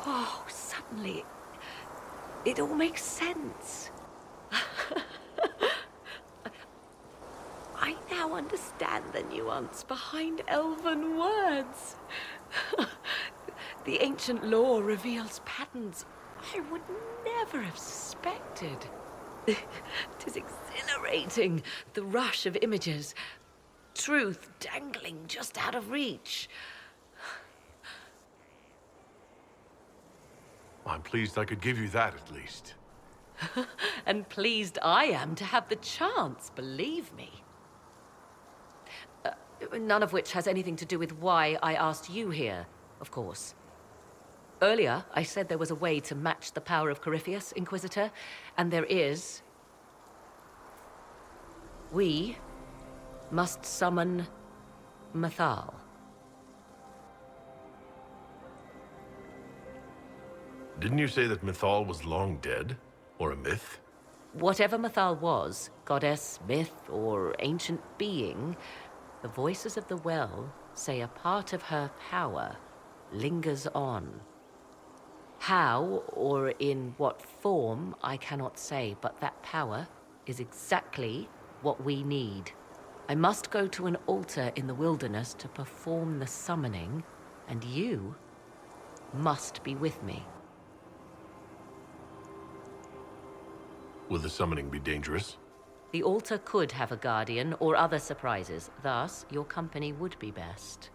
Oh, suddenly, it all makes sense. I now understand the nuance behind elven words. The ancient lore reveals patterns I would never have suspected. Tis exhilarating, the rush of images. Truth dangling just out of reach. I'm pleased I could give you that, at least. And pleased I am to have the chance, believe me. None of which has anything to do with why I asked you here, of course. Earlier, I said there was a way to match the power of Corypheus, Inquisitor, and there is. We must summon Mythal. Didn't you say that Mythal was long dead? Or a myth? Whatever Mythal was, goddess, myth, or ancient being, the voices of the well say a part of her power lingers on. How, or in what form, I cannot say, but that power is exactly what we need. I must go to an altar in the wilderness to perform the summoning, and you must be with me. Will the summoning be dangerous? The altar could have a guardian or other surprises, thus your company would be best.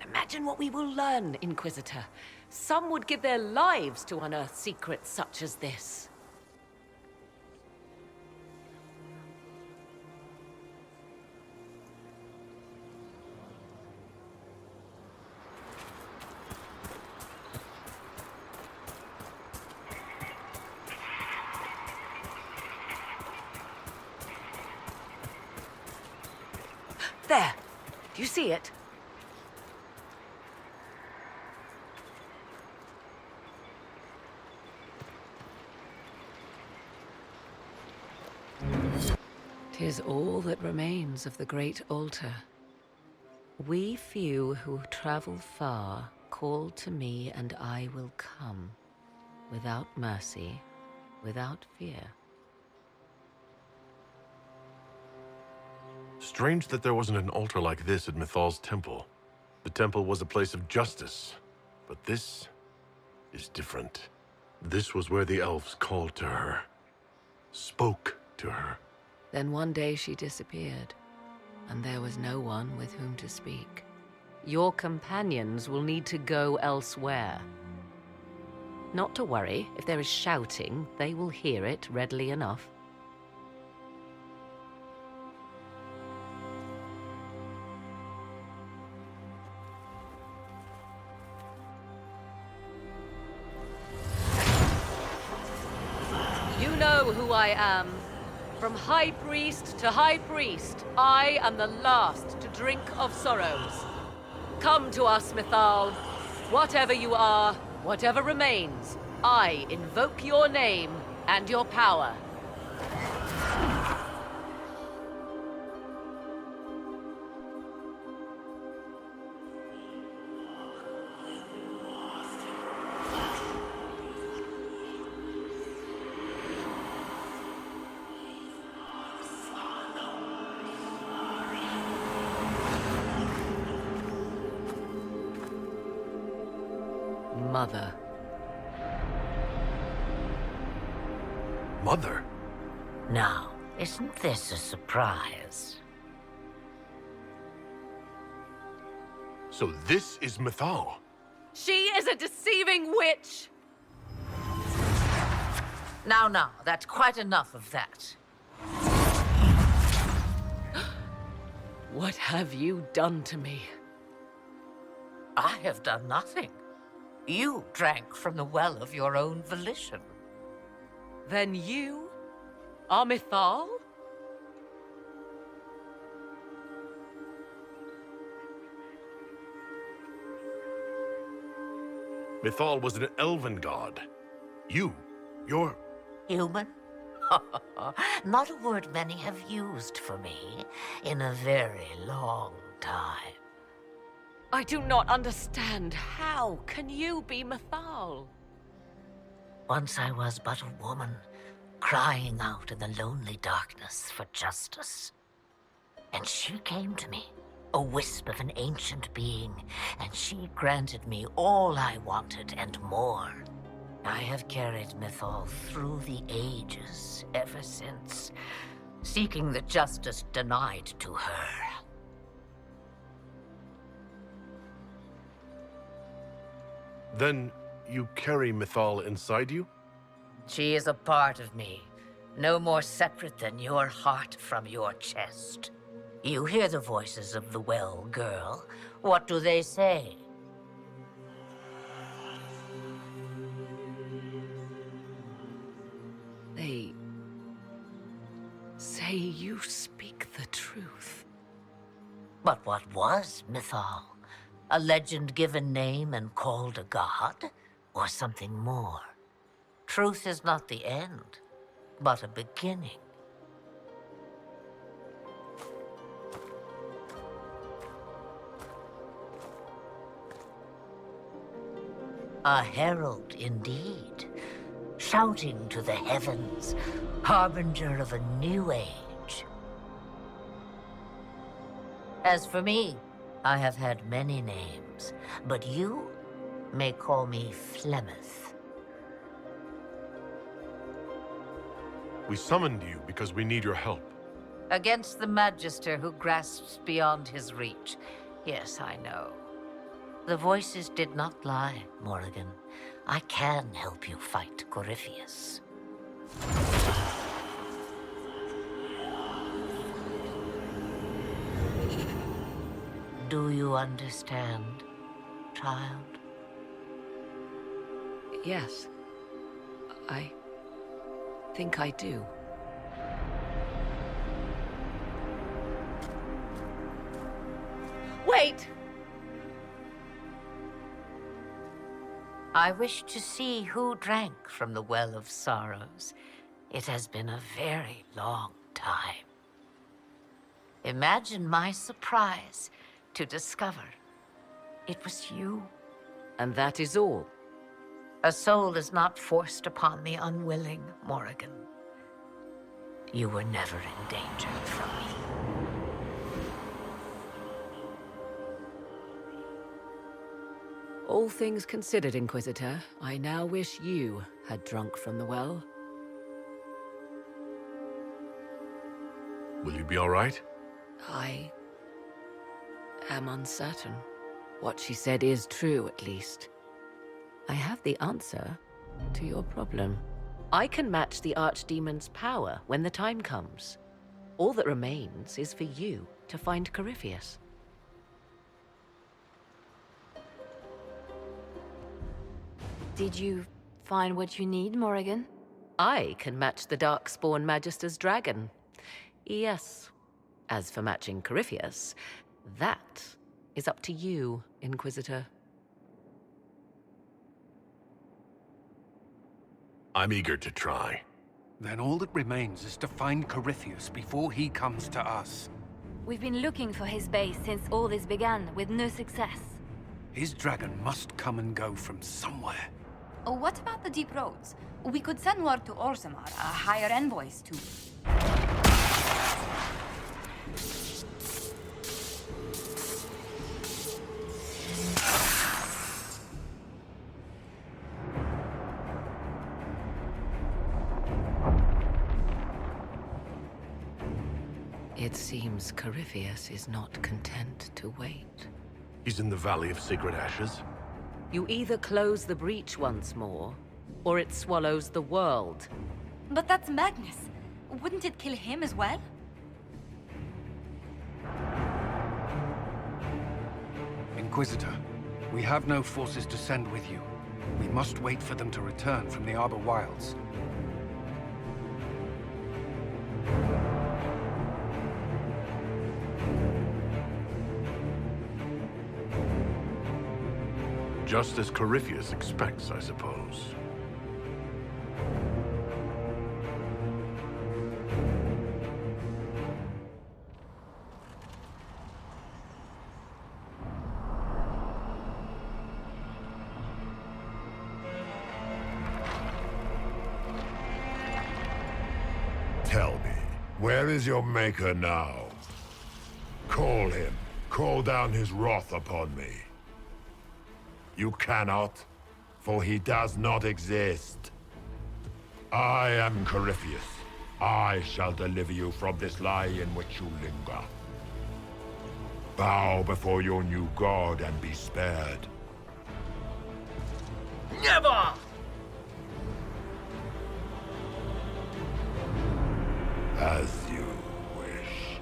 Imagine what we will learn, Inquisitor. Some would give their lives to unearth secrets such as this. There! Do you see it? "'Tis all that remains of the great altar. We few who travel far call to me, and I will come, without mercy, without fear." Strange that there wasn't an altar like this at Mythal's temple. The temple was a place of justice, but this is different. This was where the elves called to her, spoke to her. Then one day she disappeared, and there was no one with whom to speak. Your companions will need to go elsewhere. Not to worry, if there is shouting, they will hear it readily enough. You know who I am. From High Priest to High Priest, I am the last to drink of sorrows. Come to us, Mythal. Whatever you are, whatever remains, I invoke your name and your power. Mother. Mother? Now, isn't this a surprise? So this is Mythal. She is a deceiving witch! Now, that's quite enough of that. What have you done to me? I have done nothing. You drank from the well of your own volition. Then you are Mythal? Mythal was an elven god. You're... Human? Not a word many have used for me in a very long time. I do not understand. How can you be Mythal? Once I was but a woman, crying out in the lonely darkness for justice. And she came to me, a wisp of an ancient being, and she granted me all I wanted and more. I have carried Mythal through the ages ever since, seeking the justice denied to her. Then you carry Mythal inside you? She is a part of me, no more separate than your heart from your chest. You hear the voices of the well, girl. What do they say? They say you speak the truth. But what was Mythal? A legend given name and called a god? Or something more? Truth is not the end, but a beginning. A herald indeed, shouting to the heavens, harbinger of a new age. As for me, I have had many names, but you may call me Flemeth. We summoned you because we need your help. Against the Magister who grasps beyond his reach. Yes, I know. The voices did not lie, Morrigan. I can help you fight Corypheus. Do you understand, child? Yes. I think I do. Wait! I wish to see who drank from the Well of Sorrows. It has been a very long time. Imagine my surprise to discover it was you. And that is all. A soul is not forced upon the unwilling, Morrigan. You were never in danger from me. All things considered, Inquisitor, I now wish you had drunk from the well. Will you be all right? I am uncertain. What she said is true, at least. I have the answer to your problem. I can match the Archdemon's power when the time comes. All that remains is for you to find Corypheus. Did you find what you need, Morrigan? I can match the Darkspawn Magister's dragon. Yes. As for matching Corypheus, that is up to you, Inquisitor. I'm eager to try. Then all that remains is to find Corypheus before he comes to us. We've been looking for his base since all this began, with no success. His dragon must come and go from somewhere. Oh, what about the deep roads? We could send word to Orzammar, hire envoys to... It seems Corypheus is not content to wait. He's in the Valley of Sacred Ashes. You either close the breach once more, or it swallows the world. But that's Magnus. Wouldn't it kill him as well? Inquisitor, we have no forces to send with you. We must wait for them to return from the Arbor Wilds. Just as Corypheus expects, I suppose. Tell me, where is your maker now? Call him. Call down his wrath upon me. You cannot, for he does not exist. I am Corypheus. I shall deliver you from this lie in which you linger. Bow before your new god and be spared. Never! As you wish.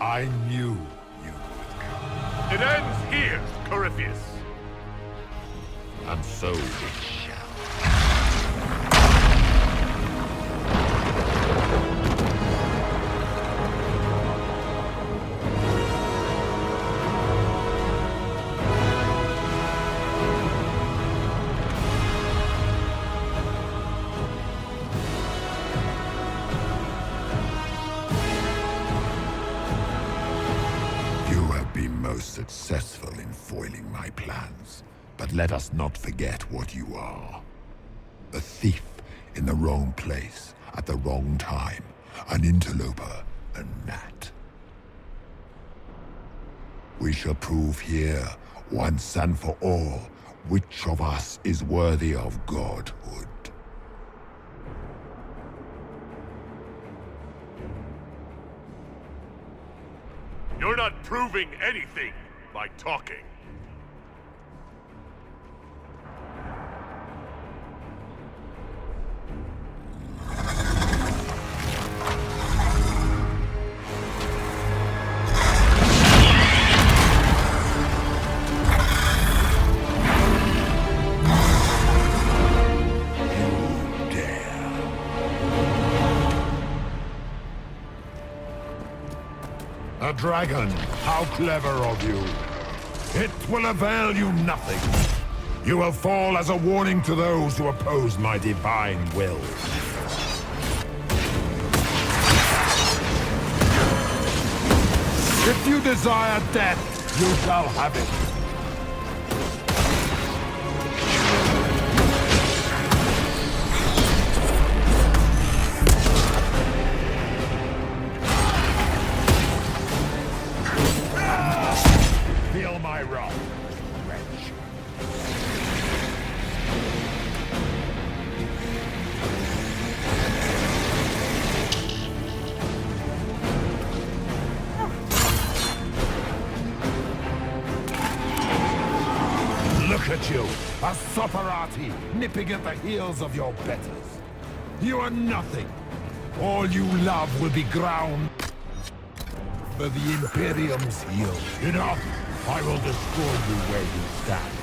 I knew you would come. It ends here, Corypheus. And so it shall. You have been most successful in foiling my plans, but let us not forget what you are. A thief in the wrong place at the wrong time, an interloper, a gnat. We shall prove here, once and for all, which of us is worthy of godhood. You're not proving anything by talking. A dragon! How clever of you! It will avail you nothing. You will fall as a warning to those who oppose my divine will. If you desire death, you shall have it. Feel my wrath, wretch. Look at you, a Soparati, nipping at the heels of your betters. You are nothing. All you love will be ground for the Imperium's heel. Enough! I will destroy you where you stand.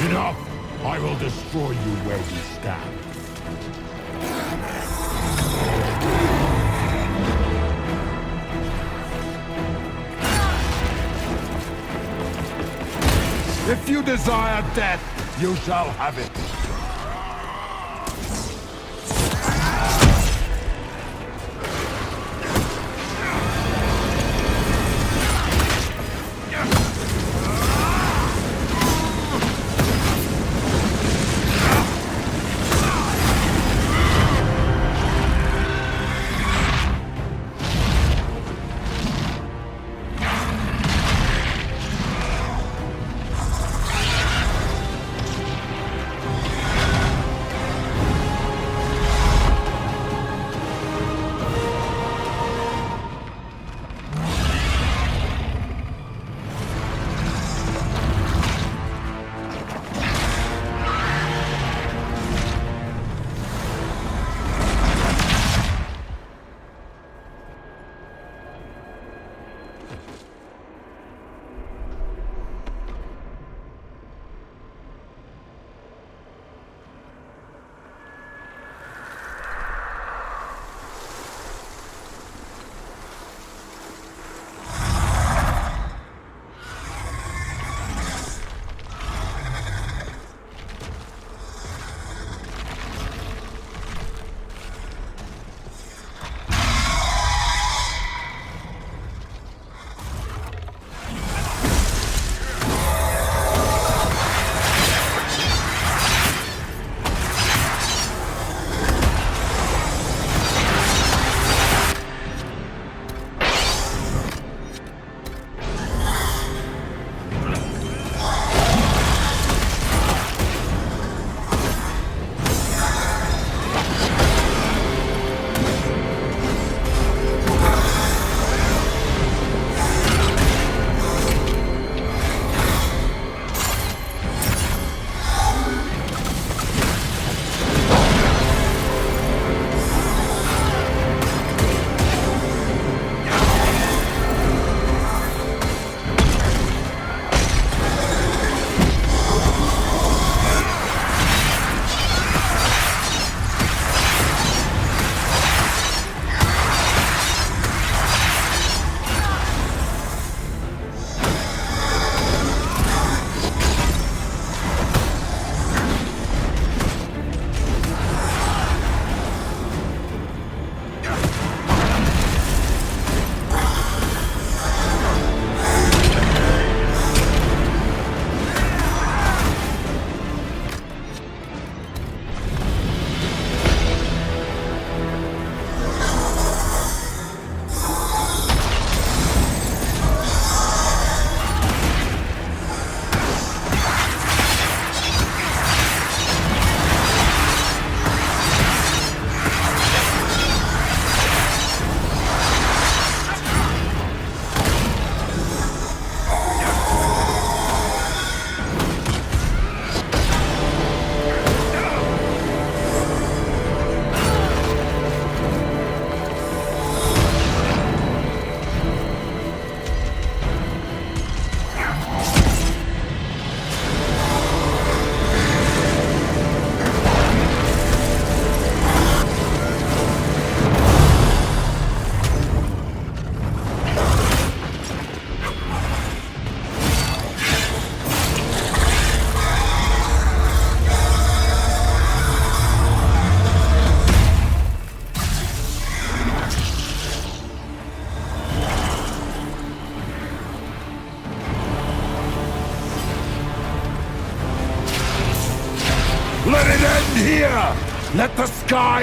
Enough! I will destroy you where you stand. If you desire death, you shall have it.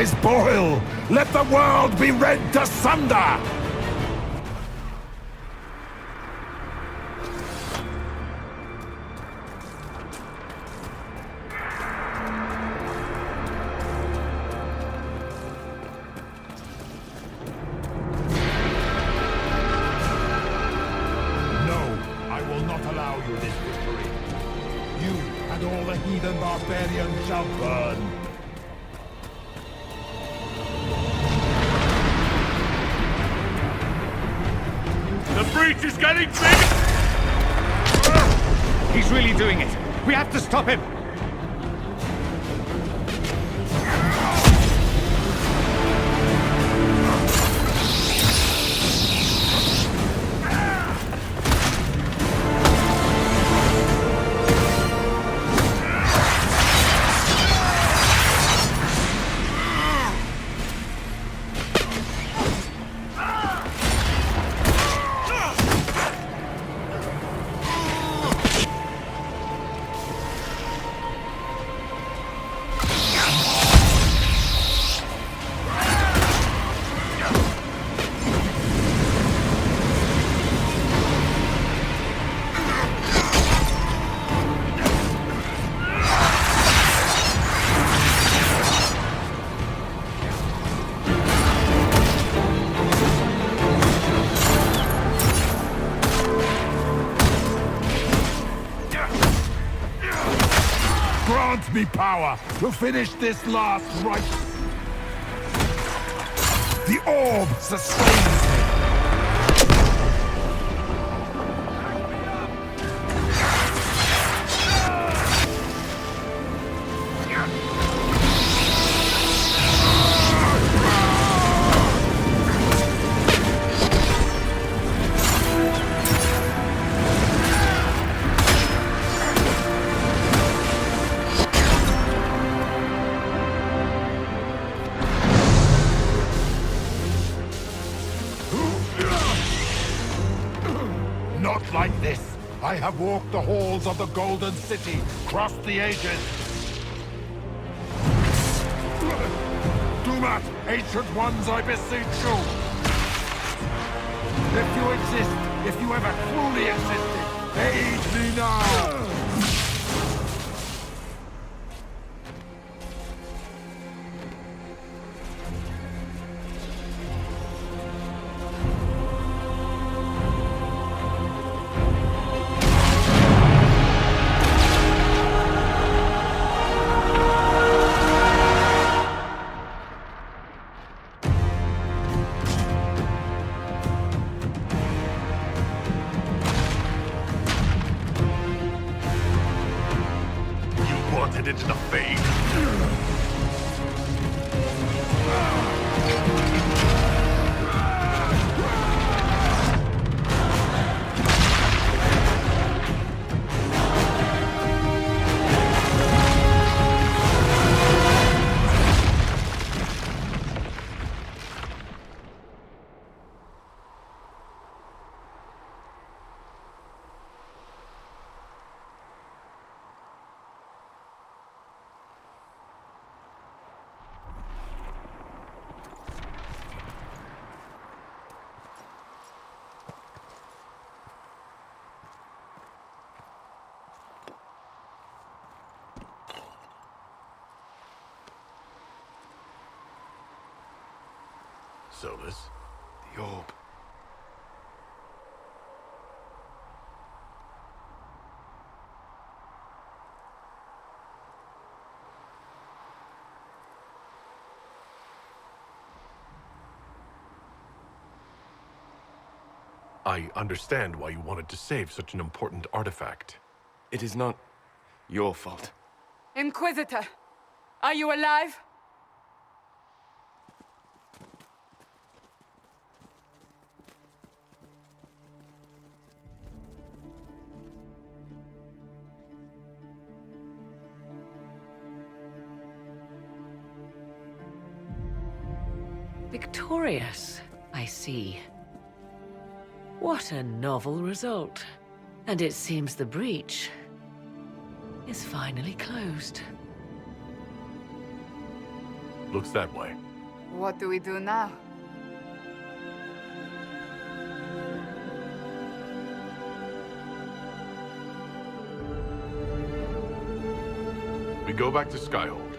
skies boil! Let the world be rent asunder! heathen barbarians shall burn. The breach is getting big! He's really doing it. We have to stop him. Grant me power to finish this last rite. The orb sustains me. Not like this. I have walked the halls of the Golden City, crossed the ages. Do not, ancient ones, I beseech you. If you exist, if you ever truly existed, aid me now. Wanted into the fade. Solus? The orb. I understand why you wanted to save such an important artifact. It is not your fault. Inquisitor, are you alive? Victorious, I see. What a novel result. And it seems the breach is finally closed. Looks that way. What do we do now? We go back to Skyhold.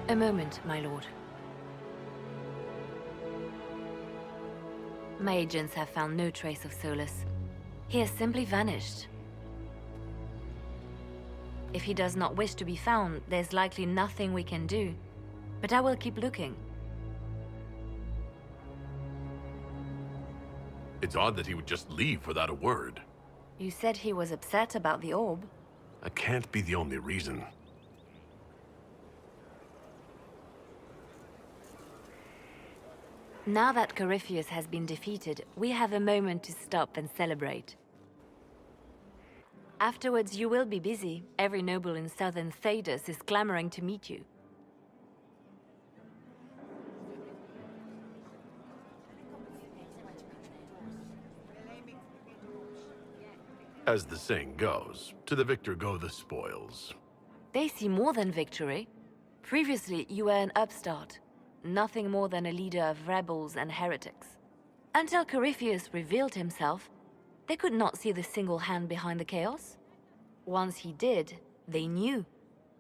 A moment, my lord. My agents have found no trace of Solus. He has simply vanished. If he does not wish to be found, there's likely nothing we can do. But I will keep looking. It's odd that he would just leave without a word. You said he was upset about the orb. That can't be the only reason. Now that Corypheus has been defeated, we have a moment to stop and celebrate. Afterwards, you will be busy. Every noble in southern Thedas is clamoring to meet you. As the saying goes, to the victor go the spoils. They see more than victory. Previously, you were an upstart. Nothing more than a leader of rebels and heretics. Until Corypheus revealed himself, they could not see the single hand behind the chaos. Once he did, they knew.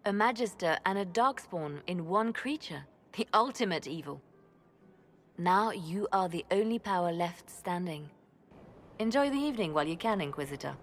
A Magister and a Darkspawn in one creature. The ultimate evil. Now you are the only power left standing. Enjoy the evening while you can, Inquisitor.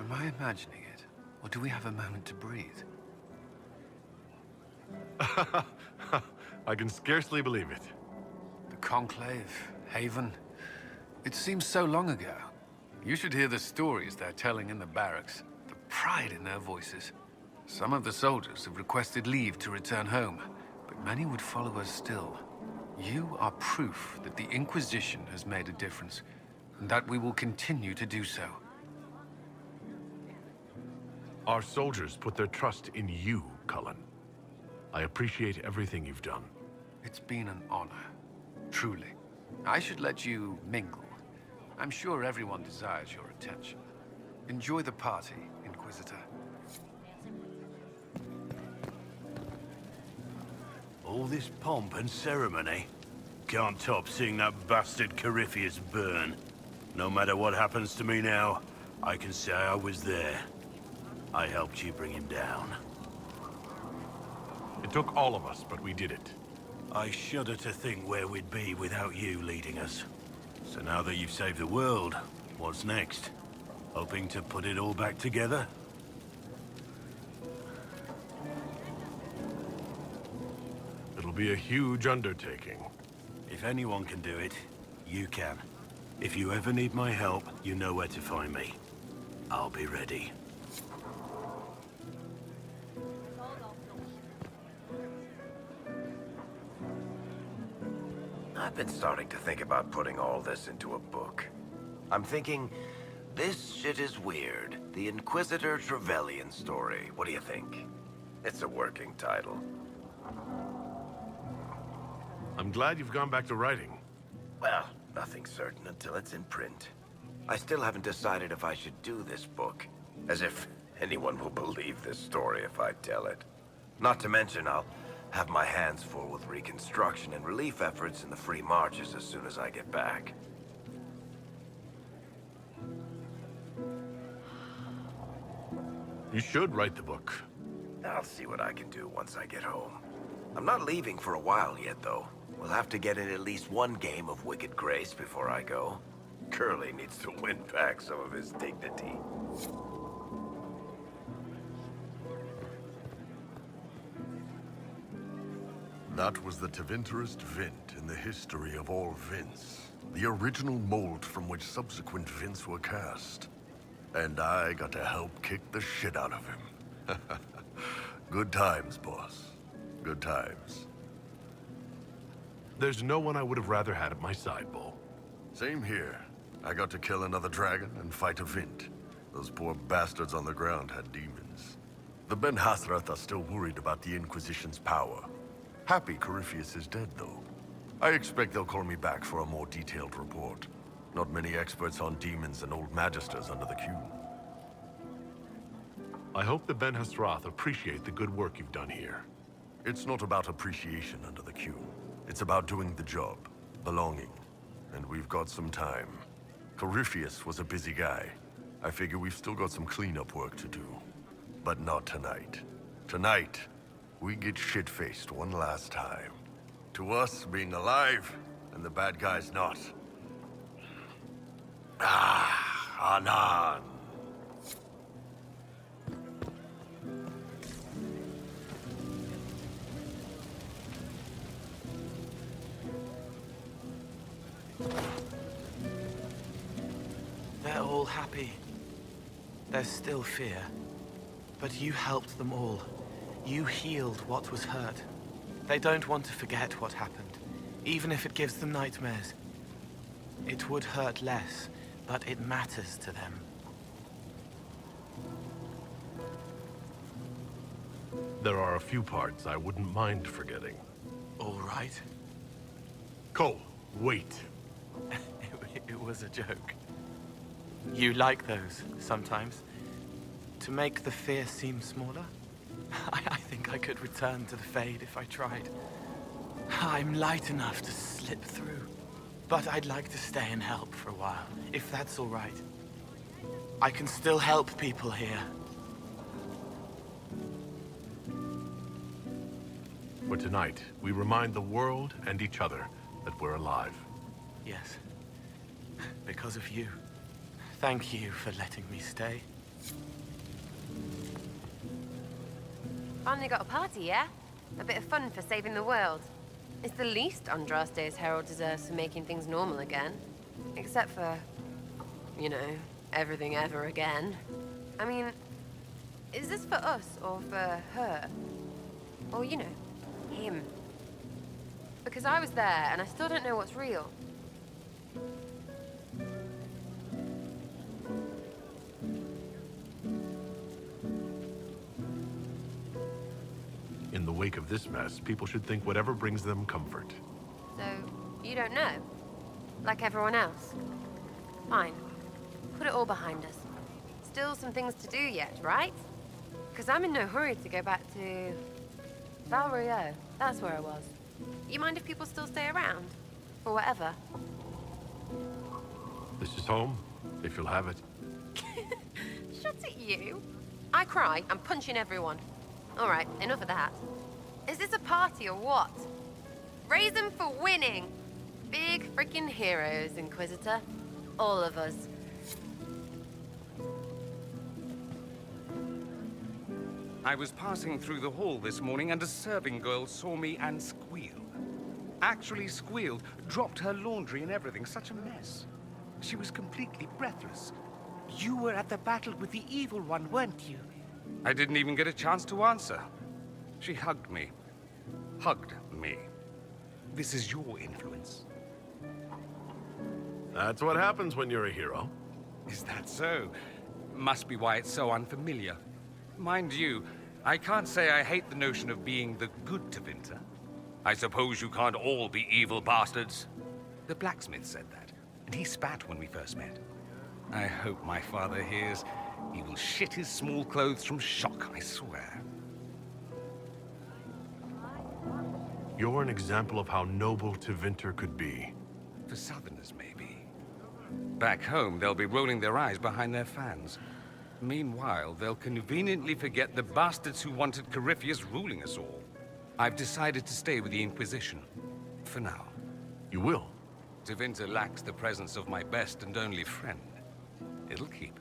Am I imagining it? Or do we have a moment to breathe? I can scarcely believe it. The Conclave, Haven. It seems so long ago. You should hear the stories they're telling in the barracks. The pride in their voices. Some of the soldiers have requested leave to return home, but many would follow us still. You are proof that the Inquisition has made a difference, and that we will continue to do so. Our soldiers put their trust in you, Cullen. I appreciate everything you've done. It's been an honor, truly. I should let you mingle. I'm sure everyone desires your attention. Enjoy the party, Inquisitor. All this pomp and ceremony. Can't top seeing that bastard Corypheus burn. No matter what happens to me now, I can say I was there. I helped you bring him down. It took all of us, but we did it. I shudder to think where we'd be without you leading us. So now that you've saved the world, what's next? Hoping to put it all back together? It'll be a huge undertaking. If anyone can do it, you can. If you ever need my help, you know where to find me. I'll be ready. I've been starting to think about putting all this into a book. I'm thinking, this shit is weird. The Inquisitor Trevelyan story. What do you think? It's a working title. I'm glad you've gone back to writing. Well, nothing's certain until it's in print. I still haven't decided if I should do this book. As if anyone will believe this story if I tell it. Not to mention, I'll have my hands full with reconstruction and relief efforts in the free marches as soon as I get back. You should write the book. I'll see what I can do once I get home. I'm not leaving for a while yet, though. We'll have to get in at least one game of Wicked Grace before I go. Curly needs to win back some of his dignity. That was the Tevinterest Vint in the history of all Vints. The original mold from which subsequent Vints were cast. And I got to help kick the shit out of him. Good times, boss. Good times. There's no one I would have rather had at my side, Bull. Same here. I got to kill another dragon and fight a Vint. Those poor bastards on the ground had demons. The Ben Hasrath are still worried about the Inquisition's power. Happy Corypheus is dead, though. I expect they'll call me back for a more detailed report. Not many experts on demons and old magisters under the Q. I hope the Ben Hasrath appreciate the good work you've done here. It's not about appreciation under the Q. It's about doing the job, belonging. And we've got some time. Corypheus was a busy guy. I figure we've still got some cleanup work to do. But not tonight. Tonight, we get shit-faced one last time. To us, being alive, and the bad guys not. Anan. They're all happy. There's still fear. But you helped them all. You healed what was hurt. They don't want to forget what happened, even if it gives them nightmares. It would hurt less, but it matters to them. There are a few parts I wouldn't mind forgetting. All right. Cole, wait. It was a joke. You like those, sometimes. To make the fear seem smaller? I think I could return to the Fade if I tried. I'm light enough to slip through. But I'd like to stay and help for a while, if that's all right. I can still help people here. For tonight, we remind the world and each other that we're alive. Yes. Because of you. Thank you for letting me stay. Finally got a party, yeah? A bit of fun for saving the world. It's the least Andraste's Herald deserves for making things normal again. Except for, you know, everything ever again. I mean, is this for us or for her? Or, you know, him? Because I was there and I still don't know what's real. In the wake of this mess, people should think whatever brings them comfort. So, you don't know? Like everyone else? Fine. Put it all behind us. Still some things to do yet, right? Because I'm in no hurry to go back to... Val Rio. That's where I was. You mind if people still stay around? For whatever? This is home, if you'll have it. Shut at you. I cry, I'm punching everyone. All right, enough of that. Is this a party or what? Raise them for winning. Big freaking heroes, Inquisitor. All of us. I was passing through the hall this morning and a serving girl saw me and squealed. Actually squealed, dropped her laundry and everything. Such a mess. She was completely breathless. You were at the battle with the evil one, weren't you? I didn't even get a chance to answer. She hugged me. Hugged me. This is your influence. That's what happens when you're a hero. Is that so? Must be why it's so unfamiliar. Mind you, I can't say I hate the notion of being the good Tevinter. I suppose you can't all be evil bastards. The blacksmith said that, and he spat when we first met. I hope my father hears. He will shit his small clothes from shock, I swear. You're an example of how noble Tevinter could be. For Southerners, maybe. Back home, they'll be rolling their eyes behind their fans. Meanwhile, they'll conveniently forget the bastards who wanted Corypheus ruling us all. I've decided to stay with the Inquisition. For now. You will? Tevinter lacks the presence of my best and only friend. It'll keep.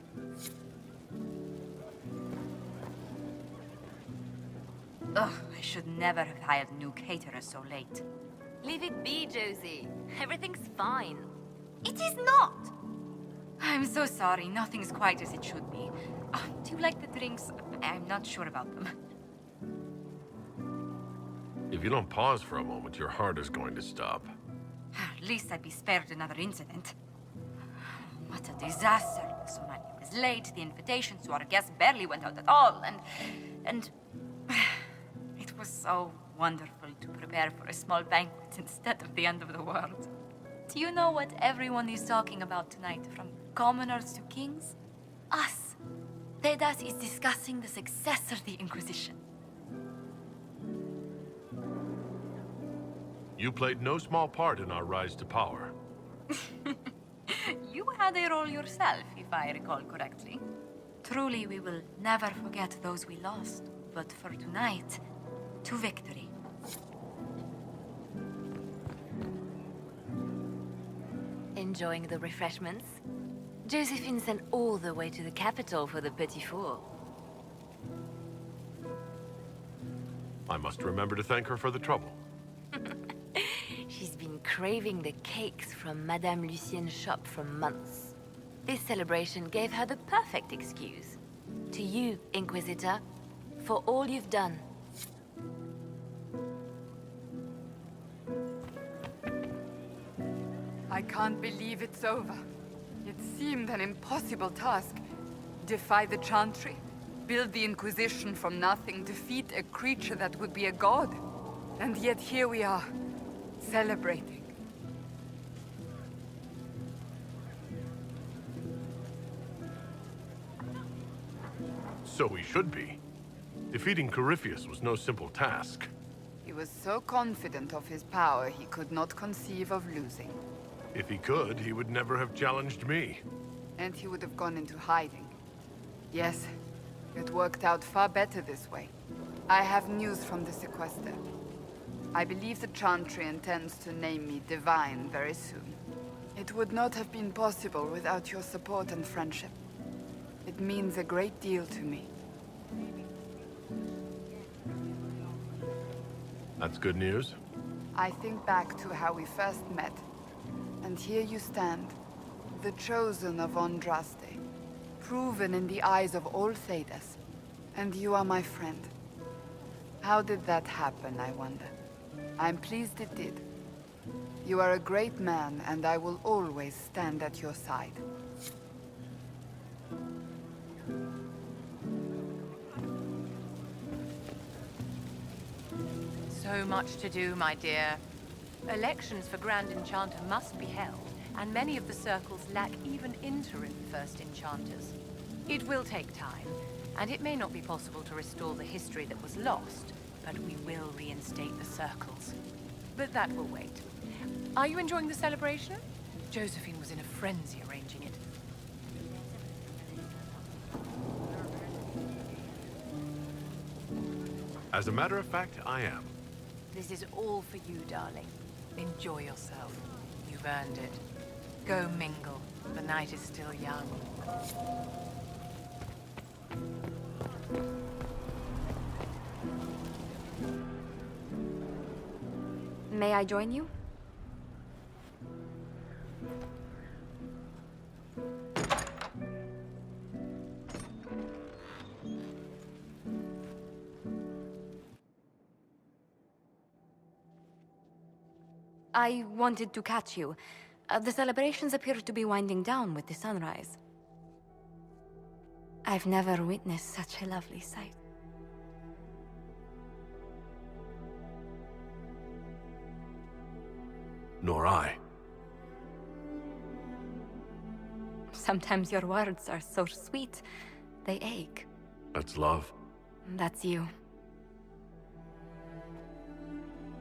Ugh, I should never have hired new caterers so late. Leave it be, Josie. Everything's fine. It is not! I'm so sorry, nothing's quite as it should be. Do you like the drinks? I'm not sure about them. If you don't pause for a moment, your heart is going to stop. At least I'd be spared another incident. What a disaster. So many was late, the invitations to our guests barely went out at all, and... It was so wonderful to prepare for a small banquet instead of the end of the world. Do you know what everyone is talking about tonight, from commoners to kings? Us. Thedas is discussing the successor of the Inquisition. You played no small part in our rise to power. You had a role yourself, if I recall correctly. Truly, we will never forget those we lost. But for tonight, to victory. Enjoying the refreshments? Josephine sent all the way to the capital for the petit four. I must remember to thank her for the trouble. She's been craving the cakes from Madame Lucien's shop for months. This celebration gave her the perfect excuse. To you, Inquisitor, for all you've done. I can't believe it's over. It seemed an impossible task. Defy the Chantry, build the Inquisition from nothing, defeat a creature that would be a god. And yet here we are, celebrating. So we should be. Defeating Corypheus was no simple task. He was so confident of his power, he could not conceive of losing. If he could, he would never have challenged me. And he would have gone into hiding. Yes, it worked out far better this way. I have news from the sequester. I believe the Chantry intends to name me Divine very soon. It would not have been possible without your support and friendship. It means a great deal to me. That's good news. I think back to how we first met. And here you stand, the chosen of Andraste, proven in the eyes of all Thedas. And you are my friend. How did that happen, I wonder? I'm pleased it did. You are a great man, and I will always stand at your side. So much to do, my dear. Elections for Grand Enchanter must be held, and many of the circles lack even interim First Enchanters. It will take time, and it may not be possible to restore the history that was lost, but we will reinstate the circles. But that will wait. Are you enjoying the celebration? Josephine was in a frenzy arranging it. As a matter of fact, I am. This is all for you, darling. Enjoy yourself. You've earned it. Go mingle. The night is still young. May I join you? I wanted to catch you. The celebrations appear to be winding down with the sunrise. I've never witnessed such a lovely sight. Nor I. Sometimes your words are so sweet, they ache. That's love. That's you.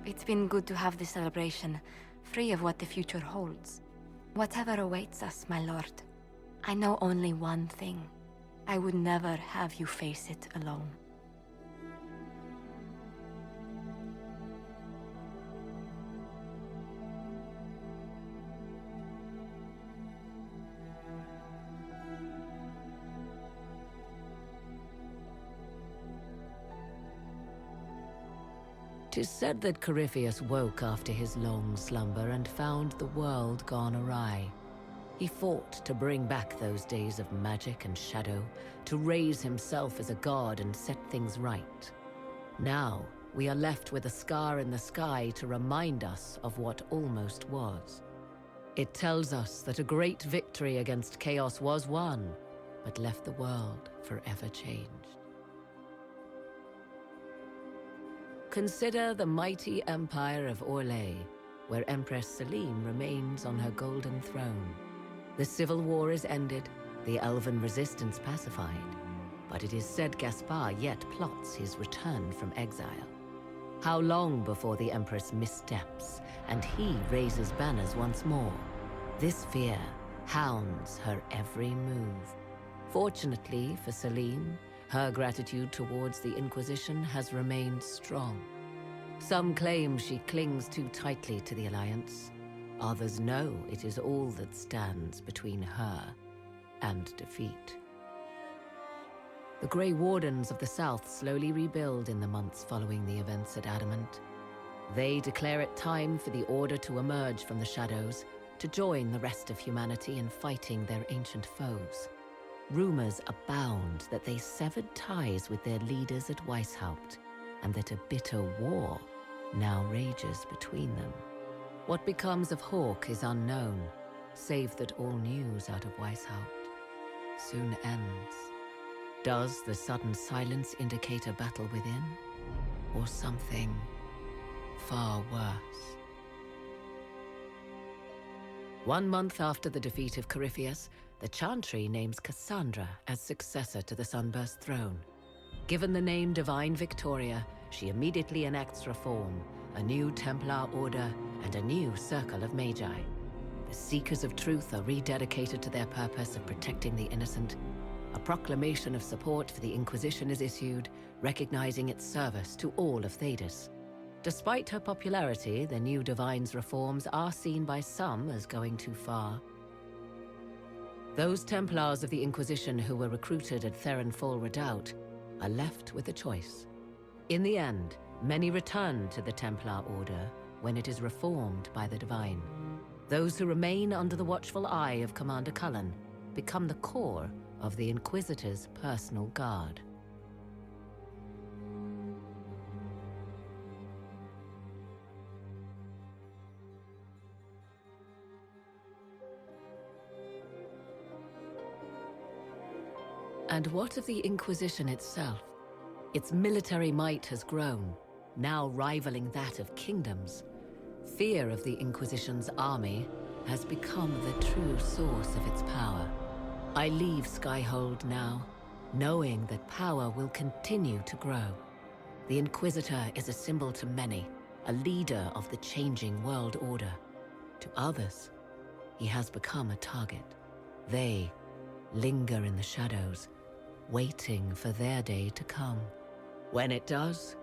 It's been good to have this celebration, free of what the future holds. Whatever awaits us, my lord, I know only one thing. I would never have you face it alone. Tis said that Corypheus woke after his long slumber and found the world gone awry. He fought to bring back those days of magic and shadow, to raise himself as a god and set things right. Now, we are left with a scar in the sky to remind us of what almost was. It tells us that a great victory against chaos was won, but left the world forever changed. Consider the mighty empire of Orlais, where Empress Celine remains on her golden throne. The civil war is ended, the elven resistance pacified, but it is said Gaspard yet plots his return from exile. How long before the Empress missteps, and he raises banners once more? This fear hounds her every move. Fortunately for Celine, her gratitude towards the Inquisition has remained strong. Some claim she clings too tightly to the Alliance. Others know it is all that stands between her and defeat. The Grey Wardens of the South slowly rebuild in the months following the events at Adamant. They declare it time for the Order to emerge from the shadows, to join the rest of humanity in fighting their ancient foes. Rumors abound that they severed ties with their leaders at Weishaupt, and that a bitter war now rages between them. What becomes of Hawke is unknown, save that all news out of Weishaupt soon ends. Does the sudden silence indicate a battle within, or something far worse? 1 month after the defeat of Corypheus, the Chantry names Cassandra as successor to the Sunburst throne. Given the name Divine Victoria, she immediately enacts reform, a new Templar order, and a new circle of Magi. The Seekers of Truth are rededicated to their purpose of protecting the innocent. A proclamation of support for the Inquisition is issued, recognizing its service to all of Thedas. Despite her popularity, the new Divine's reforms are seen by some as going too far. Those Templars of the Inquisition who were recruited at Therenfall Redoubt are left with a choice. In the end, many return to the Templar Order when it is reformed by the Divine. Those who remain under the watchful eye of Commander Cullen become the core of the Inquisitor's personal guard. And what of the Inquisition itself? Its military might has grown, now rivaling that of kingdoms. Fear of the Inquisition's army has become the true source of its power. I leave Skyhold now, knowing that power will continue to grow. The Inquisitor is a symbol to many, a leader of the changing world order. To others, he has become a target. They linger in the shadows, waiting for their day to come. When it does,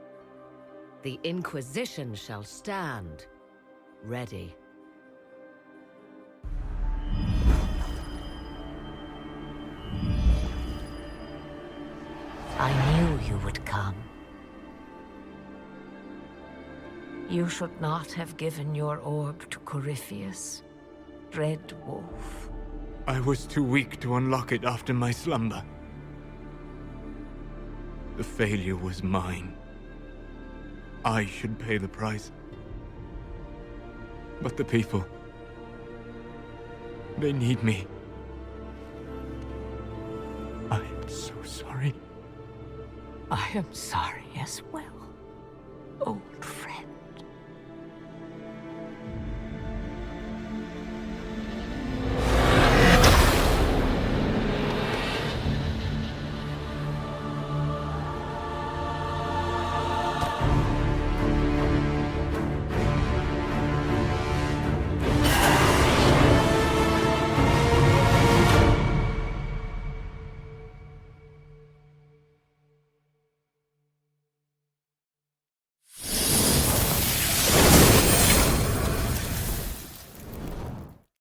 the Inquisition shall stand, ready. I knew you would come. You should not have given your orb to Corypheus, Red Wolf. I was too weak to unlock it after my slumber. The failure was mine. I should pay the price. But the people... they need me. I am so sorry. I am sorry as well. Oh,